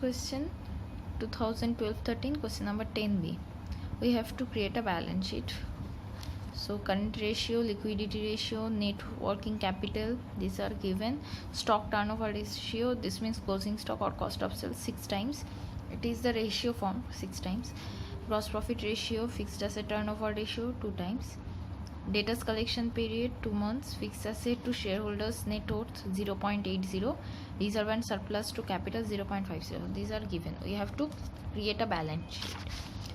question 2012-13 question number 10b. We have to create a balance sheet. So current ratio, liquidity ratio, net working capital, these are given. Stock turnover ratio, this means closing stock or cost of sales 6 times. It is the ratio form 6 times. Gross profit ratio, fixed asset turnover ratio 2 times. Debtors collection period 2 months. Fixed asset to shareholders net worth 0.80. Reserve and surplus to capital 0.50. These are given. We have to create a balance sheet.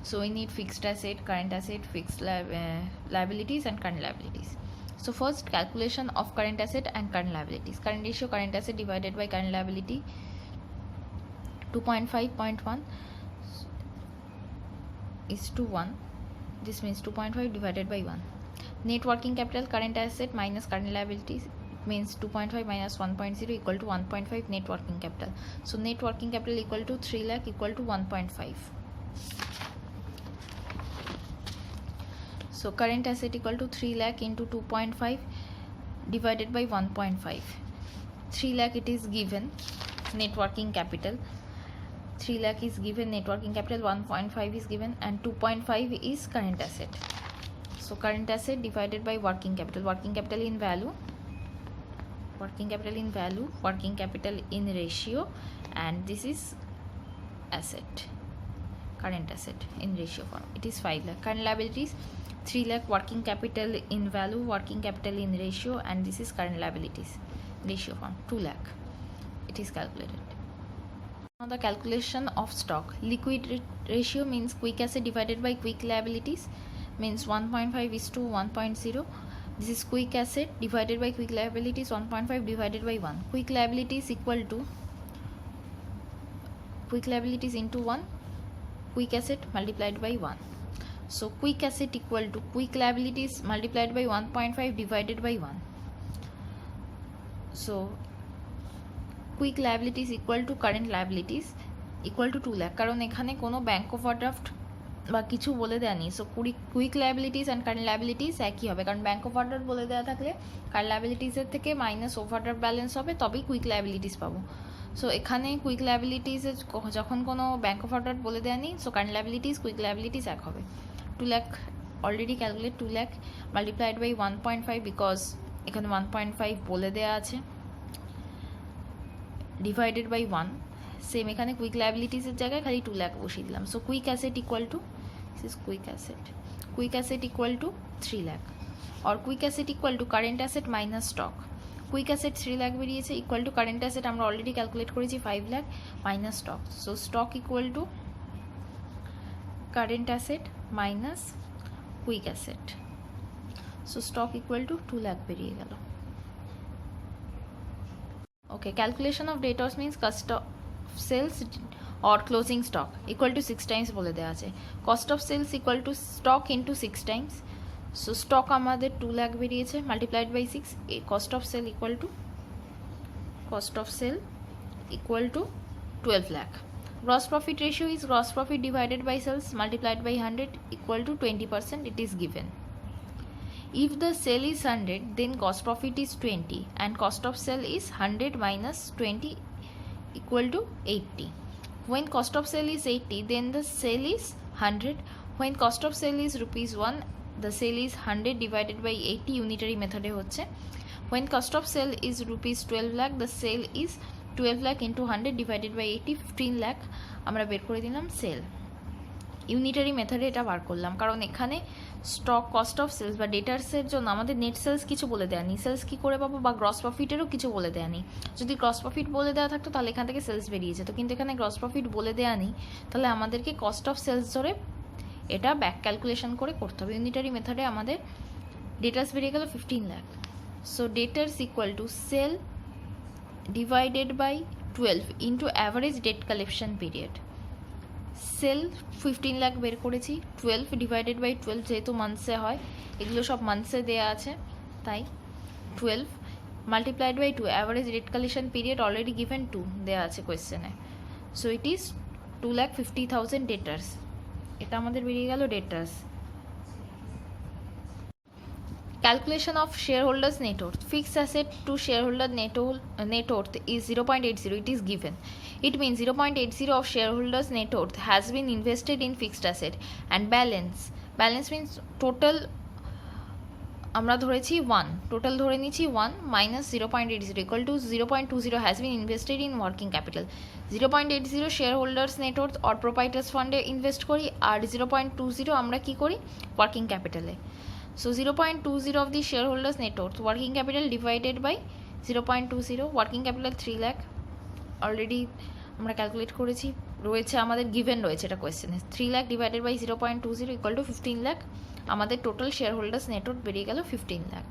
So we need fixed asset, current asset, fixed liabilities and current liabilities. So first, calculation of current asset and current liabilities. Current ratio, current asset divided by current liability 2.5.1 is to 1. This means 2.5 divided by 1. Net working capital, current asset minus current liabilities, means 2.5 minus 1.0 equal to 1.5 net working capital. So net working capital equal to 3 lakh equal to 1.5. So current asset equal to 3 lakh into 2.5 divided by 1.5. 3 lakh it is given net working capital. 3 lakh is given net working capital, 1.5 is given, and 2.5 is current asset. So current asset divided by working capital. Working capital in value, working capital in value, working capital in ratio, and this is asset, current asset in ratio form. It is 5 lakh. Current liabilities 3 lakh, working capital in value, working capital in ratio, and this is current liabilities ratio form 2 lakh. It is calculated. Now the calculation of stock. Liquid ratio means quick asset divided by quick liabilities, means 1.5 is to 1.0. This is quick asset divided by quick liabilities, 1.5 divided by 1. Quick liabilities equal to quick liabilities into 1, quick asset multiplied by 1. So quick asset equal to quick liabilities multiplied by 1.5 divided by 1. So quick liabilities equal to current liabilities equal to 2 lakh. কারণ এখানে কোনো bank overdraft বা কিছু বলে দেয়া নেই। So quick liabilities and current liabilities একই হবে, কারণ ব্যাংক ওভারড্রাফট বলে দেওয়া থাকলে কারেন্ট লায়াবিলিটিসের থেকে মাইনাস ওভারড্রাফট ব্যালেন্স হবে, তবেই কুইক লায়াবিলিটিস পাবো। সো এখানে কুইক লায়াবিলিটিসের যখন কোনো ব্যাংক ওভারড্রাফট বলে দেওয়া নেই, so current liabilities quick liabilities এক হবে। 2 lakh already calculate, 2 lakh multiplied by 1.5 because এখানে 1.5 বলে দেওয়া আছে, ডিভাইডেড বাই 1। সেম এখানে কুইক লায়াবিলিটিসের জায়গায় খালি 2 lakh বসিয়ে দিলাম। So quick asset equal to, this is quick asset, quick asset equal to 3 lakh, और quick asset equal two current asset minus stock. Quick asset 3 lakh বেরিয়েছে, ইকুয়াল টু কারেন্ট অ্যাসেট আমরা already calculate করেছি 5 lakh minus stock. So stock equal to current asset minus quick asset. So stock equal to 2 lakh বেরিয়ে গেল। Okay, calculation of debtors means cost of sales or closing stock equal to 6 times বলে দেওয়া আছে। cost of sales equal to stock into 6 times. so stock আমাদের 2 lakh বেরিয়েছে, multiplied by 6, cost of sale equal to 12 lakh. gross profit ratio is gross profit divided by sales multiplied by 100 equal to 20%. it is given. If the sale is 100, then gross profit is 20 and cost of sale is 100 minus 20 equal to 80. When cost of sale is 80, then the sale is 100. When cost of sale is rupees 1, the sale is 100 divided by 80 unitary method e hocche. When cost of sale is rupees 12 lakh, the sale is 12 lakh into 100 divided by 80, 15 lakh আমরা বের করে দিলাম sell. Unitary মেথডে এটা বার করলাম, কারণ এখানে stock, cost of sales বা ডেটার্সের জন্য আমাদের নেট সেলস কিছু বলে দেওয়া নেই। সেলস কী করে পাবো, বা গ্রস প্রফিটেরও কিছু বলে দেওয়া নেই। যদি গ্রস প্রফিট বলে দেওয়া থাকতো তাহলে এখান থেকে সেলস বেরিয়ে যেত, কিন্তু এখানে গ্রস প্রফিট বলে দেওয়া নেই, তাহলে আমাদেরকে কস্ট অফ সেলস ধরে এটা ব্যাক ক্যালকুলেশন করে করতে হবে। ইউনিটারি মেথডে আমাদের ডেটার্স বেরিয়ে গেল 15 lakh। So debtors equal to sale divided by 12 into average debt collection period. Sale 15 lakh বের করেছি, 12 ডিভাইডেড বাই 12 যেহেতু মান্থসে হয়, এগুলো সব মান্থসে দেওয়া আছে, তাই 12 multiplied by 2, average debt collection period already given 2 দেওয়া আছে কোয়েশ্চেনে। So it is 2,50,000 ডেটার্স। এটা আমাদের বেরিয়ে গেল ডেটার্স। Calculation of shareholders net worth. Fixed asset to shareholder net worth is 0.80. It is given. It means 0.80 of shareholders net worth has been invested in fixed asset, and balance means total আমরা ধরেছি 1, total ধরে নিচ্ছি 1 minus 0.80 equal to 0.20 has been invested in working capital. 0.80 shareholders net worth or proprietors ফান্ডে invest করি, আর 0.20 আমরা কি করি ওয়ার্কিং ক্যাপিটালে। So 0.20 of the shareholders net worth working capital divided by 0.20, working capital 3 lakh already আমরা ক্যালকুলেট করেছি, রয়েছে আমাদের গিভেন রয়েছে এটা কোয়েশ্চেনে। 3 lakh divided by 0.20 equal to 15 lakh, আমাদের টোটাল শেয়ার হোল্ডার্স নেটওয়ার্থ বেরিয়ে গেল 15 lakh.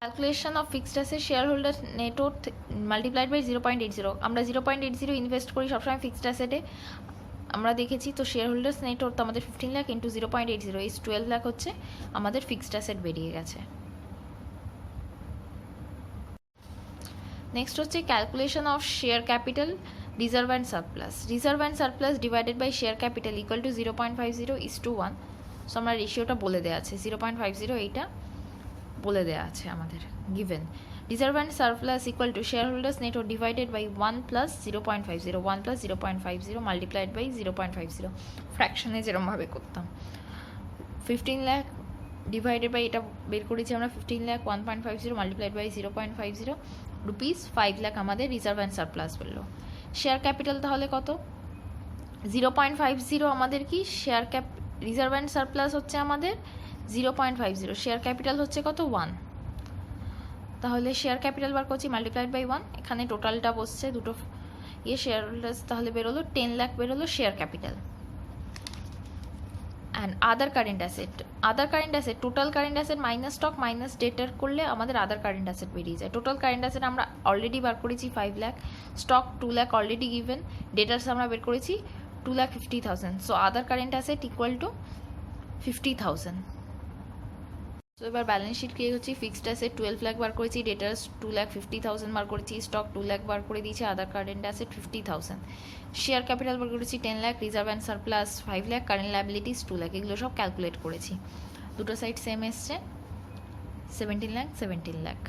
Calculation of fixed asset shareholders net worth multiplied by 0.80, আমরা 0.80 ইনভেস্ট করি সবসময় ফিক্সড অ্যাসেটে, আমরা দেখেছি। তো শেয়ার হোল্ডার্স নেটওয়ার্থ আমাদের 15 লাখ ইন্টু 0.80 ইজ 12 লাখ হচ্ছে আমাদের ফিক্সড অ্যাসেট বেরিয়ে গেছে। নেক্সট হচ্ছে calculation of share capital reserve and surplus. Reserve and surplus divided by share capital equal to 0.50 is to 1। So আমরা রেশিওটা বলে দেওয়া আছে 0.50, এইটা বলে দেওয়া আছে আমাদের given. Reserve and surplus equal to shareholders net worth divided by 1 plus 0.50, 1 plus 0.50 multiplied by 0.50, ফ্র্যাকশনে যেরকমভাবে করতাম। 15 লাখ ডিভাইডেড বাই এটা বের করেছি আমরা 15 lakh 1.50 multiplied by 0.50 rupees 5 lakh আমাদের রিজার্ভ অ্যান্ড সারপ্লাস বললো। শেয়ার ক্যাপিটাল তাহলে কত? 0.50 আমাদের কি শেয়ার রিজার্ভ অ্যান্ড সারপ্লাস হচ্ছে আমাদের 0.50, শেয়ার ক্যাপিটাল হচ্ছে কত 1, তাহলে শেয়ার ক্যাপিটাল বার করছি মাল্টিপ্লাইড বাই 1, এখানে টোটালটা বসছে দুটো শেয়ার হোল্ডার্স, তাহলে বেরোলো 10 লাখ বেরোলো share capital. And other current asset total current asset minus stock minus debtor করলে আমাদের আদার কারেন্ট অ্যাসেট বেরিয়ে যায়। টোটাল কারেন্ট অ্যাসেট আমরা অলরেডি বার করেছি 5 lakh, stock 2 lakh already given, debtors আমরা বের করেছি 2,50,000। So other current asset equal to 50,000। So এবার ব্যালেন্স শিট ক্রিয়েট হচ্ছে, ফিক্সড অ্যাসেট 12 লাখ বার করেছি, ডেটার্স 2,50,000 বার করেছি, স্টক 2 লাখ বার করে দিয়েছি, আদার কারেন্ট অ্যাসেট 50,000, শেয়ার ক্যাপিটাল বার করেছি 10 lakh, reserve and surplus 5 lakh, current liabilities 2 lakh, এগুলো সব ক্যালকুলেট করেছি। দুটো সাইড সেম এসছে 17 লাখ 17 লাখ।